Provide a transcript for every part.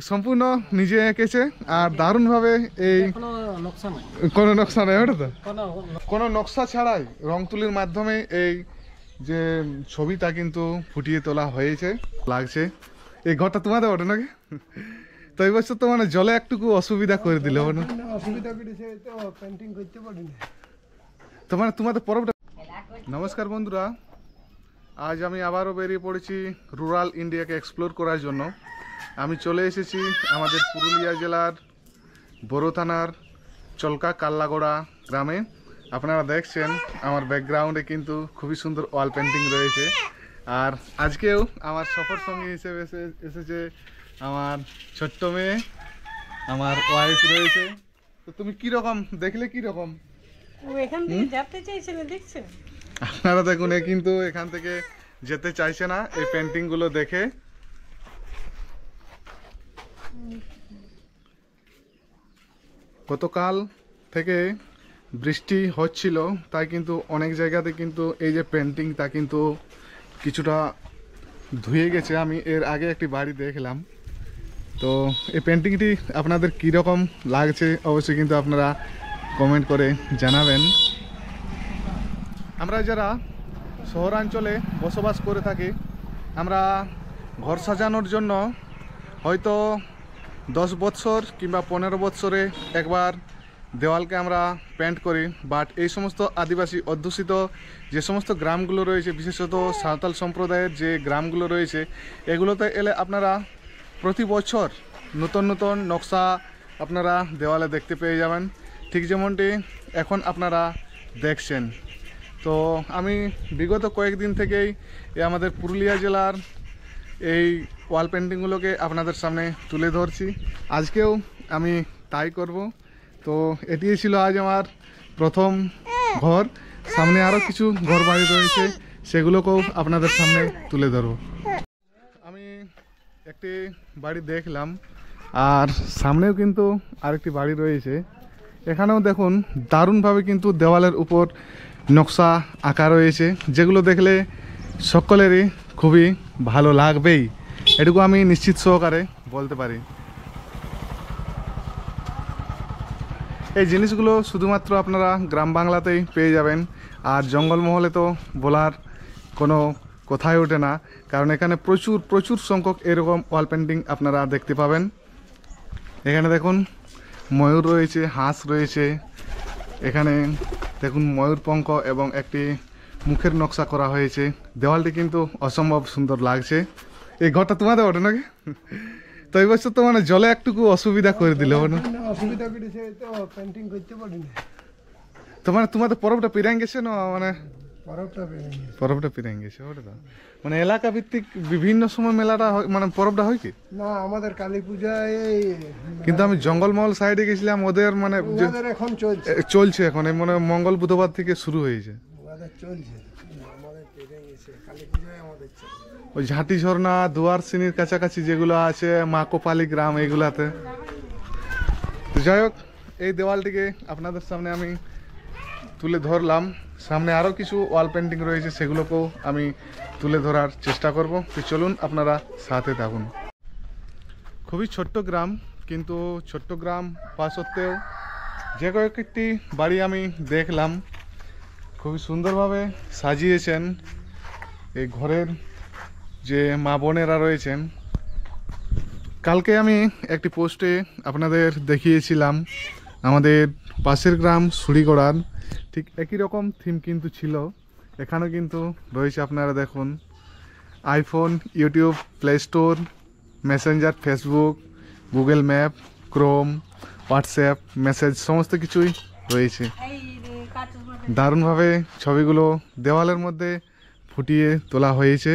সম্পূর্ণ নিজে এঁকেছে আর দারুণভাবে এই কোনো নকশা নেই, ওটা তো কোনো নকশা ছাড়াই রং তুলির মাধ্যমে এই যে ছবিটা কিন্তু ফুটিয়ে তোলা হয়েছে লাগছে। এই ঘরটা তোমাদের ওটা নাকি? তো এই বছর তো মানে জলে একটুকু অসুবিধা করে দিল, অসুবিধা করেছে তো পেন্টিং করতে পারিনি তো মানে তোমাদের পরবটা। নমস্কার বন্ধুরা, আজ আমি আবারও বেরিয়ে পড়েছি রুরাল ইন্ডিয়াকে এক্সপ্লোর করার জন্য। আমি চলে এসেছি আমাদের পুরুলিয়া জেলার বড়ো থানার চলকা কাল্লাগোড়া গ্রামে। আপনারা দেখছেন আমার ব্যাকগ্রাউন্ডে কিন্তু খুবই সুন্দর ওয়াল পেন্টিং রয়েছে। আর আজকেও আমার সফর সঙ্গী হিসেবে এসেছে আমার ছোট্ট মেয়ে, আমার ওয়াইফ রয়েছে। তো তুমি কীরকম দেখলে, কীরকম এখান থেকে যেতে চাইছে না দেখছেন আপনারা? দেখুন এ কিন্তু এখান থেকে যেতে চাইছে না এই পেন্টিংগুলো দেখে। গতকাল থেকে বৃষ্টি হচ্ছিল, তাই কিন্তু অনেক জায়গাতে কিন্তু এই যে পেন্টিং তা কিন্তু কিছুটা ধুয়ে গেছে। আমি এর আগে একটি বাড়ি দেখলাম, তো এই পেন্টিংটি আপনাদের কীরকম লাগছে অবশ্যই কিন্তু আপনারা কমেন্ট করে জানাবেন। আমরা যারা শহরাঞ্চলে বসবাস করে থাকি, আমরা ঘর সাজানোর জন্য হয়তো 10 বছর কিংবা 15 বছরে একবার দেওয়ালকে আমরা পেন্ট করি। বাট এই সমস্ত আদিবাসী অধ্যুষিত যে সমস্ত গ্রামগুলো রয়েছে, বিশেষত সাঁওতাল সম্প্রদায়ের যে গ্রামগুলো রয়েছে, এগুলোতে এলে আপনারা প্রতি বছর নতুন নতুন নকশা আপনারা দেওয়ালে দেখতে পেয়ে যাবেন, ঠিক যেমনটি এখন আপনারা দেখছেন। তো আমি বিগত কয়েকদিন থেকেই আমাদের পুরুলিয়া জেলার এই ওয়াল পেন্টিংগুলোকে আপনাদের সামনে তুলে ধরছি। আজকেও আমি তাই করব। তো এটি ছিল আজ আমার প্রথম ঘর। সামনে আরও কিছু ঘর বাড়ি রয়েছে, সেগুলোকেও আপনাদের সামনে তুলে ধরব। আমি একটি বাড়ি দেখলাম, আর সামনেও কিন্তু আরেকটি বাড়ি রয়েছে। এখানেও দেখুন দারুণভাবে কিন্তু দেওয়ালের উপর নকশা আঁকা রয়েছে, যেগুলো দেখলে সকলেরই খুবই ভালো লাগবেই, এটুকু আমি নিশ্চিত সহকারে বলতে পারি। এই জিনিসগুলো শুধুমাত্র আপনারা গ্রাম বাংলাতেই পেয়ে যাবেন, আর জঙ্গলমহলে তো বলার কোনো কথাই ওঠে না, কারণ এখানে প্রচুর প্রচুর সংখ্যক এরকম ওয়াল পেন্টিং আপনারা দেখতে পাবেন। এখানে দেখুন ময়ূর রয়েছে, হাঁস রয়েছে, এখানে দেখুন ময়ূরপঙ্খ এবং একটি মুখের নকশা করা হয়েছে। দেওয়ালটি কিন্তু অসম্ভব সুন্দর লাগছে। এই ঘরটা তোমাদের ওঠে নাকি? তো এই বছর তো মানে জলে একটুকু অসুবিধা করে দিল, অসুবিধা করেছে তো পেন্টিং করতে পারিনি। তো মানে তোমাদের পরবটা পিরাং গেছে না, মানে পরবটা পিরাং গেছে ওটা তো মানে এলাকা ভিত্তিক বিভিন্ন সময় মেলাটা মানে পরবটা হয় কি না? আমাদের কালী পূজায়, কিন্তু আমি জঙ্গলমহল সাইডে গেছিলাম, ওদের মানে এখন চলছে এখন মানে মঙ্গল বুধবার থেকে শুরু হয়েছে, ওই ঝাঁটি ঝর্ণা দুয়ারসিনীর কাছাকাছি যেগুলো আছে, মাকোপালি গ্রাম, এইগুলাতে। তো যাই হোক, এই দেওয়ালটিকে আপনাদের সামনে আমি তুলে ধরলাম। সামনে আরও কিছু ওয়াল পেন্টিং রয়েছে, সেগুলোকেও আমি তুলে ধরার চেষ্টা করব। তো চলুন আপনারা সাথে থাকুন। খুবই ছোট্ট গ্রাম, কিন্তু ছোট্ট গ্রাম হওয়া সত্ত্বেও যে কয়েকটি বাড়ি আমি দেখলাম খুবই সুন্দরভাবে সাজিয়েছেন। এই ঘরের যে মা বোনেরা রয়েছেন, কালকে আমি একটি পোস্টে আপনাদের দেখিয়েছিলাম আমাদের পাশের গ্রাম সুড়িগড়ার ঠিক একই রকম থিম কিন্তু ছিল। এখানেও কিন্তু রয়েছে, আপনারা দেখুন, iPhone, YouTube, play store, Messenger, Facebook, Google map, Chrome, WhatsApp, message, সমস্ত কিছুই রয়েছে। দারুণভাবে ছবিগুলো দেওয়ালের মধ্যে ফুটিয়ে তোলা হয়েছে।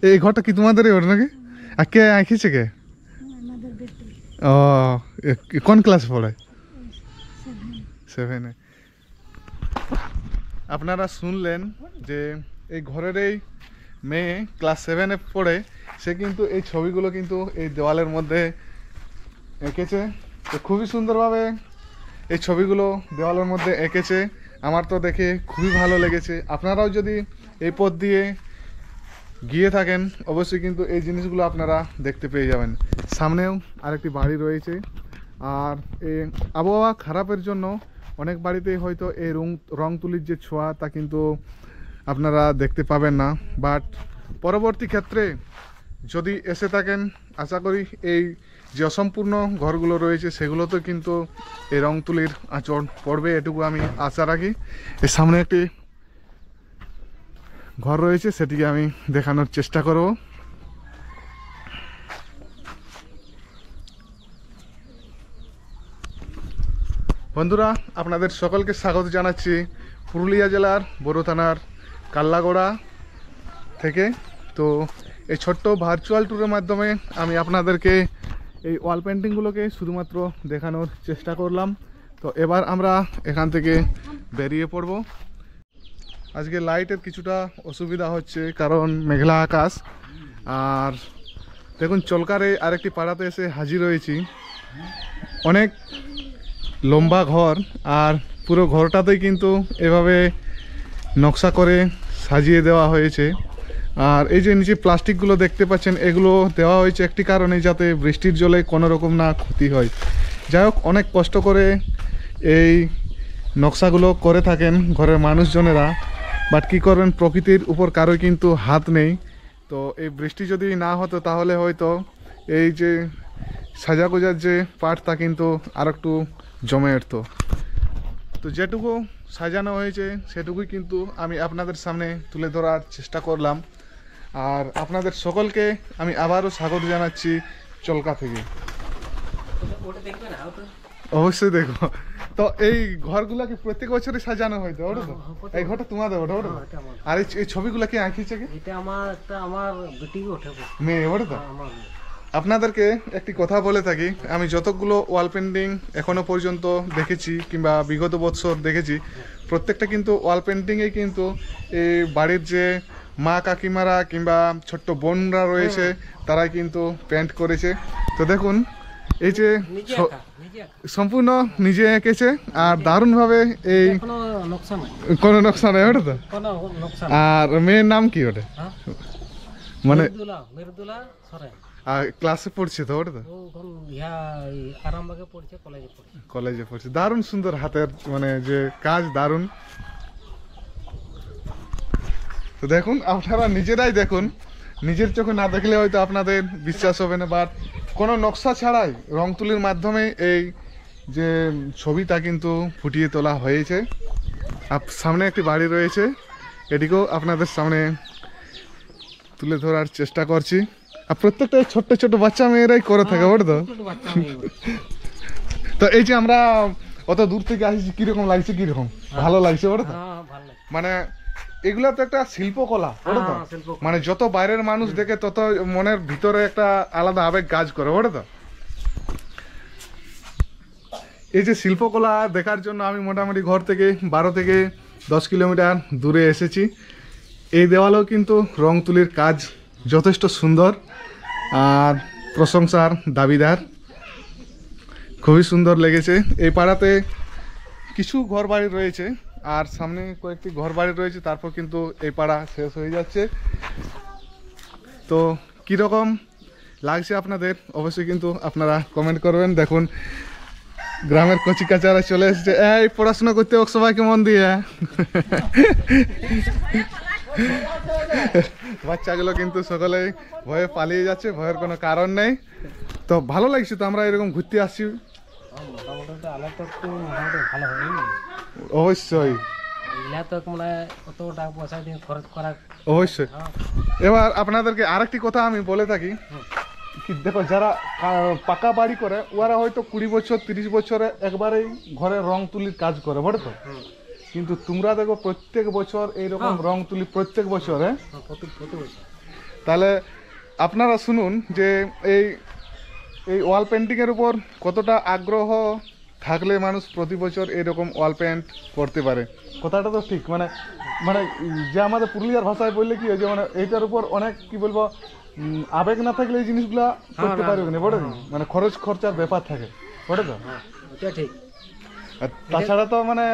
এই ঘরটা কি তোমাদেরই ওর নাকি? আর কে আঁকিয়েছে, কে? ও, কোন ক্লাস পড়ে? 7-এ। আপনারা শুনলেন যে এই ঘরের এই মেয়ে ক্লাস 7-এ পড়ে, সে কিন্তু এই ছবিগুলো কিন্তু এই দেওয়ালের মধ্যে এঁকেছে। তো খুবই সুন্দরভাবে এই ছবিগুলো দেওয়ালের মধ্যে এঁকেছে। আমার তো দেখে খুবই ভালো লেগেছে। আপনারাও যদি এই পথ দিয়ে গিয়ে থাকেন অবশ্যই কিন্তু এই জিনিসগুলো আপনারা দেখতে পেয়ে যাবেন। সামনেও আরেকটি বাড়ি রয়েছে। আর এই আবহাওয়া খারাপের জন্য অনেক বাড়িতেই হয়তো এই রং তুলির যে ছোঁয়া তা কিন্তু আপনারা দেখতে পাবেন না, বাট পরবর্তী ক্ষেত্রে যদি এসে থাকেন আশা করি এই যে অসম্পূর্ণ ঘরগুলো রয়েছে সেগুলোতে কিন্তু এই রং তুলির আঁচড় পড়বে, এটুকু আমি আশা রাখি। এর সামনে একটি ঘর রয়েছে, সেটিকে আমি দেখানোর চেষ্টা করব। বন্ধুরা, আপনাদের সকলকে স্বাগত জানাচ্ছি পুরুলিয়া জেলার বড় থানার কাল্লাগোড়া থেকে। তো এই ছোট্ট ভার্চুয়াল ট্যুরের মাধ্যমে আমি আপনাদেরকে এই ওয়াল পেন্টিংগুলোকে শুধুমাত্র দেখানোর চেষ্টা করলাম। তো এবার আমরা এখান থেকে বেরিয়ে পড়ব। আজকে লাইটের কিছুটা অসুবিধা হচ্ছে কারণ মেঘলা আকাশ। আর দেখুন চলকারে আরেকটি পাড়াতে এসে হাজির হয়েছি। অনেক লম্বা ঘর, আর পুরো ঘরটাতেই কিন্তু এভাবে নকশা করে সাজিয়ে দেওয়া হয়েছে। আর এই যে নিচে প্লাস্টিকগুলো দেখতে পাচ্ছেন, এগুলো দেওয়া হয়েছে একটি কারণে, যাতে বৃষ্টির জলে কোনো রকম না ক্ষতি হয়। যাই হোক, অনেক কষ্ট করে এই নকশাগুলো করে থাকেন ঘরের মানুষজনেরা, বাট কী করবেন, প্রকৃতির উপর কারোই কিন্তু হাত নেই। তো এই বৃষ্টি যদি না হতো তাহলে হয়তো এই যে সাজাগোজার যে পার্ট তা কিন্তু আর একটু জমে উঠত। তো যেটুকু সাজানো হয়েছে সেটুকুই কিন্তু আমি আপনাদের সামনে তুলে ধরার চেষ্টা করলাম। আর আপনাদের সকলকে আমি আবারও স্বাগত জানাচ্ছি চলকা থেকে। অবশ্যই দেখো। তো এই ঘরগুলা কি প্রত্যেক বছরই সাজানো হয়তো? ওটা তো এই ঘরটা তোমাদের, ওটা ওটা। আর এই ছবিগুলা কি আঁকিয়েছে কি? এটা আমার বেটি ওঠে মেয়ে, ওটা তো। আপনাদেরকে একটি কথা বলে থাকি, আমি যতগুলো ওয়াল পেন্টিং এখনো পর্যন্ত দেখেছি কিংবা বিগত বছর দেখেছি, প্রত্যেকটা কিন্তু ওয়াল পেন্টিংয়ে কিন্তু এই বাড়ির যে মা কাকিমারা কিংবা ছোট্ট বোনরা রয়েছে তারাই কিন্তু পেন্ট করেছে। তো দেখুন এই যে সম্পূর্ণ নিজে এঁকেছে, আর দারুণভাবে এই কোনো নকশা নেই, ওটা তো। আর মেয়ের নাম কি ওটা? মানে ক্লাসে পড়ছে তো, ওটা তো কলেজে পড়ছে। দারুণ সুন্দর হাতের মানে যে কাজ, দারুণ। তো দেখুন, আপনারা নিজেরাই দেখুন, নিজের চোখে না দেখলে হয়তো আপনাদের বিশ্বাস হবে না, বাট কোনো নকশা ছাড়াই রং তুলির মাধ্যমে এই যে ছবিটা কিন্তু ফুটিয়ে তোলা হয়েছে। সামনে একটি বাড়ি রয়েছে, এটিকেও আপনাদের সামনে তুলে ধরার চেষ্টা করছি। আর প্রত্যেকটা ছোট্ট ছোট বাচ্চা মেয়েরাই করে থাকে, ওটা তো। তো এই যে আমরা অত দূর থেকে আসছি, কিরকম লাগছে? কিরকম ভালো লাগছে, ওটা তো। মানে এগুলা তো একটা শিল্পকলা, ওটা তো। মানে যত বাইরের মানুষ দেখে তত মনের ভিতরে একটা আলাদা আবেগ কাজ করে, ওটা তো। এই যে শিল্পকলা দেখার জন্য আমি মোটামুটি ঘর থেকে 12 থেকে 10 কিলোমিটার দূরে এসেছি। এই দেওয়ালেও কিন্তু রং তুলির কাজ যথেষ্ট সুন্দর আর প্রশংসার দাবিদার, খুবই সুন্দর লেগেছে। এই পাড়াতে কিছু ঘর বাড়ি রয়েছে, আর সামনে কয়েকটি ঘর বাড়ি রয়েছে, তারপর কিন্তু এই পাড়া শেষ হয়ে যাচ্ছে। তো কীরকম লাগছে আপনাদের অবশ্যই কিন্তু আপনারা কমেন্ট করবেন। দেখুন গ্রামের কচি কাচারা চলে এসেছে, এই পড়াশোনা করতে হোক সবাইকে মন দিয়ে। বাচ্চাগুলো কিন্তু সকলেই ভয়ে পালিয়ে যাচ্ছে, ভয়ের কোনো কারণ নেই। তো ভালো লাগছে, তো আমরা এরকম ঘুরতে আসছি। অবশ্যই অবশ্যই। এবার আপনাদেরকে আরেকটি কথা আমি বলে থাকি, কি দেখো, যারা পাকা বাড়ি করে ওরা হয়তো 20 বছর 30 বছরে একবারেই ঘরে রং তুলির কাজ করে, বটে তো। কিন্তু তোমরা দেখো প্রত্যেক বছর এইরকম রং তুলি, প্রত্যেক বছর। হ্যাঁ, তাহলে আপনারা শুনুন যে এই ওয়াল পেন্টিংয়ের উপর কতটা আগ্রহ থাকলে মানুষ প্রতি বছর এরকম ওয়াল পেন্ট করতে পারে। কথাটা তো ঠিক। মানে মানে যে আমাদের পুরুলিয়ার ভাষায় বললে কি হয়, যে মানে এইটার উপর অনেক কি বলবো, আবেগ না থাকলে এই জিনিসগুলা করতে পারবে না, বটে। মানে খরচ খরচার ব্যাপার থাকে, বটে তো। ঠিক। তাছাড়া তো মানে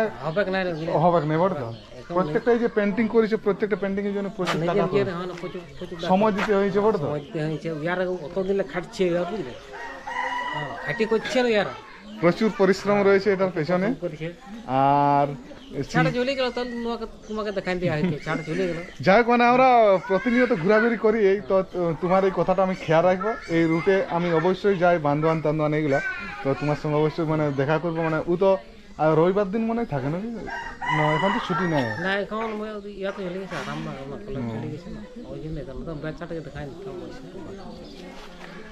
হবে না, বটে তো। এখন প্রত্যেকটা এই যে পেন্টিং করেছে প্রত্যেকটা পেন্টিং এর জন্য প্রচুর টাকা নিজের খরচ। নিজের হ্যাঁ প্রচুর প্রচুর সময় দিতে হয়েছে বড় তো। সময় দিতে হয়েছে ইয়ার অত দিলে খাটছে ইয়ার বুঝলে হ্যাঁ খাটি করছে না ইয়ার প্রচুর পরিশ্রম রয়েছে এটার পেছনে। করছে আর ছাড়া চলে গেল তাহলে তোমাকে দেখাই দেওয়া হয়েছে ছাড়া চলে গেল যাই হোক মানে আমরা প্রতিনিয়ত ঘোরাঘুরি করি এই তো তোমার এই কথাটা আমি খেয়াল রাখবো। এই রুটে আমি অবশ্যই যাই বান্দোয়ান টান্দোয়ান এইগুলা, তো তোমার সঙ্গে অবশ্যই মানে দেখা করবো। মানে ও তো আর রবিবার দিন মনে হয় থাকে নাকি না, এখন তো ছুটি নেই। না এখন ইয়াতে চলে গেছে আরাম না কলেজ চলে গেছে না ওই জন্য তো বাচ্চাটাকে দেখাই নিতাম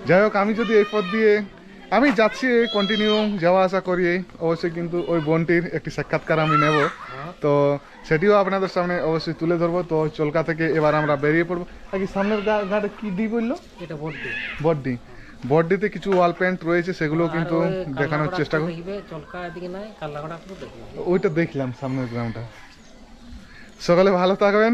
যাই হোক আমি যদি এই পথ দিয়ে আমি যাচ্ছি কন্টিনিউ যাওয়া আসা করি অবশ্যই, কিন্তু ওই বোনটির একটি সাক্ষাৎকার আমি নেব, তো সেটিও আপনাদের সামনে অবশ্যই তুলে ধরবো। তো চলকা থেকে এবার আমরা বেরিয়ে পড়বো। আর কি সামনের ঘাটে কি ডি বললো? এটা বড্ডি বড্ডি। বড্ডিতে কিছু ওয়াল পেন্ট রয়েছে, সেগুলো কিন্তু দেখানোর চেষ্টা করব। দেখবে চলকা এদিকে নাই কাল্লাগড়া পুরো দেখবে ওইটা দেখলাম সামনের গ্রামটা। সকালে ভালো থাকবেন।